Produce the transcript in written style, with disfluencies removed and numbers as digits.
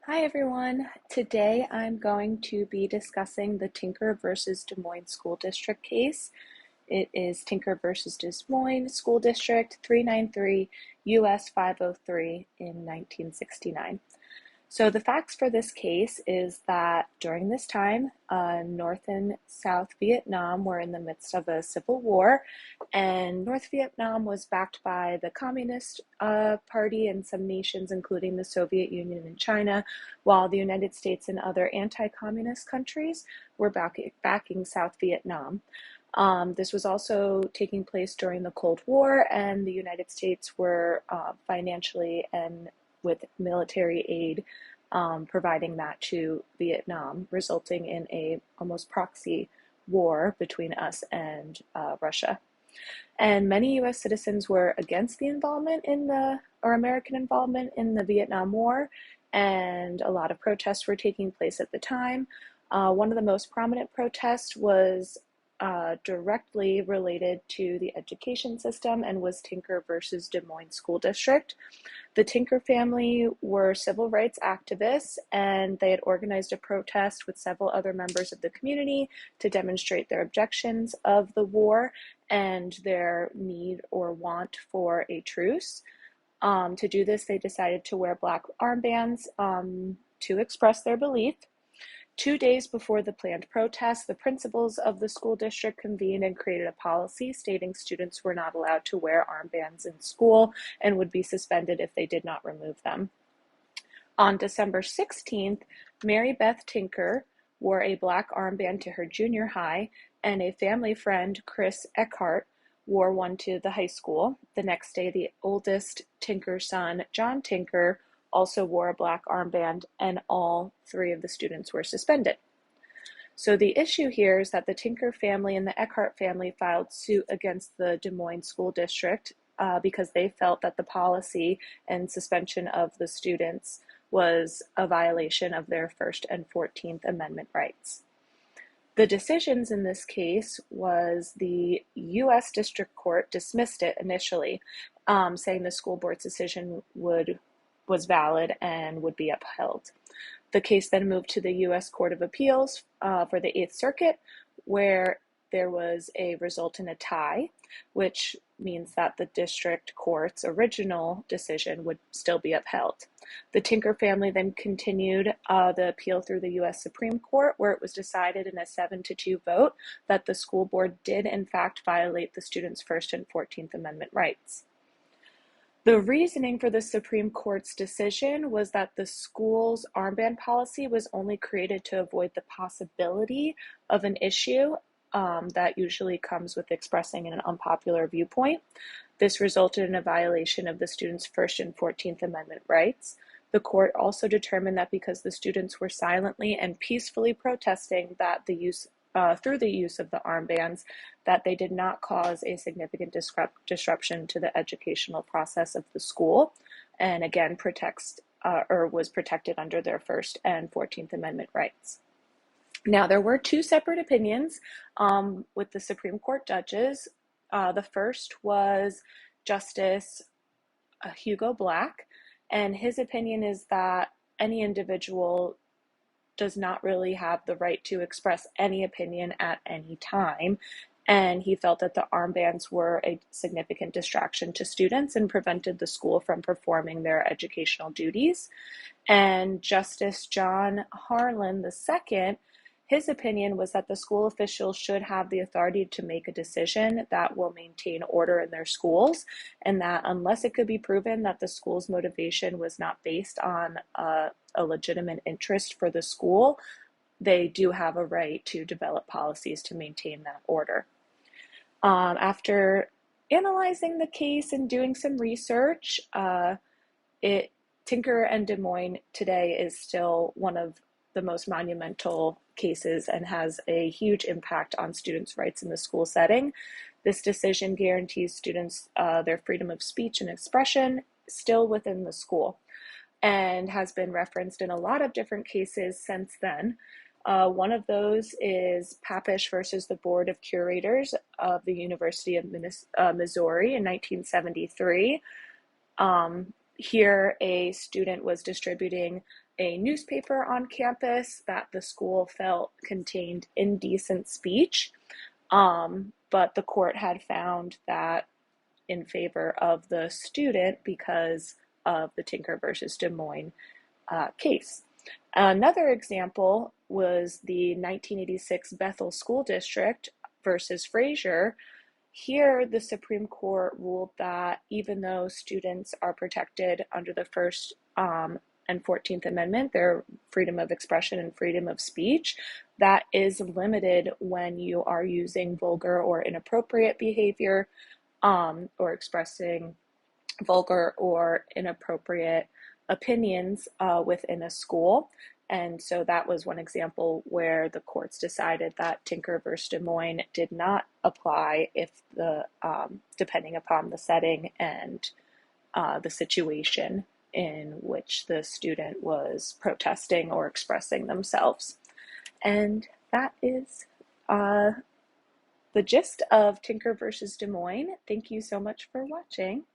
Hi everyone. Today I'm going to be discussing the Tinker versus Des Moines School District case. It is Tinker versus Des Moines School District 393 US 503 in 1969. So the facts for this case is that during this time, North and South Vietnam were in the midst of a civil war, and North Vietnam was backed by the Communist Party and some nations, including the Soviet Union and China, while the United States and other anti-communist countries were backing South Vietnam. This was also taking place during the Cold War, and the United States were financially and with military aid providing that to Vietnam, resulting in a almost proxy war between us and Russia. And many U.S. citizens were against the involvement in American involvement in the Vietnam War, and a lot of protests were taking place at the time. One of the most prominent protests was directly related to the education system and was Tinker versus Des Moines School District. The Tinker family were civil rights activists, and they had organized a protest with several other members of the community to demonstrate their objections of the war and their need or want for a truce. To do this, they decided to wear black armbands to express their belief. 2 days before the planned protest, the principals of the school district convened and created a policy stating students were not allowed to wear armbands in school and would be suspended if they did not remove them. On December 16th, Mary Beth Tinker wore a black armband to her junior high, and a family friend, Chris Eckhart, wore one to the high school. The next day, the oldest Tinker son, John Tinker, also wore a black armband, and all three of the students were suspended. So the issue here is that the Tinker family and the Eckhart family filed suit against the Des Moines School District because they felt that the policy and suspension of the students was a violation of their First and 14th Amendment rights. The decisions in this case was the U.S. District Court dismissed it initially, saying the school board's decision was valid and would be upheld. The case then moved to the U.S. Court of Appeals for the Eighth Circuit, where there was a result in a tie, which means that the district court's original decision would still be upheld. The Tinker family then continued the appeal through the U.S. Supreme Court, where it was decided in a 7-2 vote that the school board did in fact violate the students' First and 14th Amendment rights. The reasoning for the Supreme Court's decision was that the school's armband policy was only created to avoid the possibility of an issue that usually comes with expressing an unpopular viewpoint. This resulted in a violation of the students' First and 14th Amendment rights. The court also determined that because the students were silently and peacefully protesting that through the use of the armbands, that they did not cause a significant disruption to the educational process of the school, and again was protected under their First and 14th Amendment rights. Now, there were two separate opinions with the Supreme Court judges. The first was Justice Hugo Black, and his opinion is that any individual does not really have the right to express any opinion at any time. And he felt that the armbands were a significant distraction to students and prevented the school from performing their educational duties. And Justice John Harlan II, his opinion was that the school officials should have the authority to make a decision that will maintain order in their schools, and that unless it could be proven that the school's motivation was not based on a legitimate interest for the school, they do have a right to develop policies to maintain that order. After analyzing the case and doing some research, Tinker and Des Moines today is still one of the most monumental cases and has a huge impact on students' rights in the school setting. This decision guarantees students their freedom of speech and expression still within the school, and has been referenced in a lot of different cases since then. One of those is Papish versus the Board of Curators of the University of Missouri in 1973. Here, a student was distributing a newspaper on campus that the school felt contained indecent speech, but the court had found that in favor of the student because of the Tinker versus Des Moines case. Another example was the 1986 Bethel School District versus Frazier. Here, the Supreme Court ruled that even though students are protected under the First and 14th Amendment, their freedom of expression and freedom of speech, that is limited when you are using vulgar or inappropriate behavior or expressing vulgar or inappropriate opinions within a school. And so that was one example where the courts decided that Tinker versus Des Moines did not apply if depending upon the setting and the situation in which the student was protesting or expressing themselves. And that is the gist of Tinker versus Des Moines. Thank you so much for watching.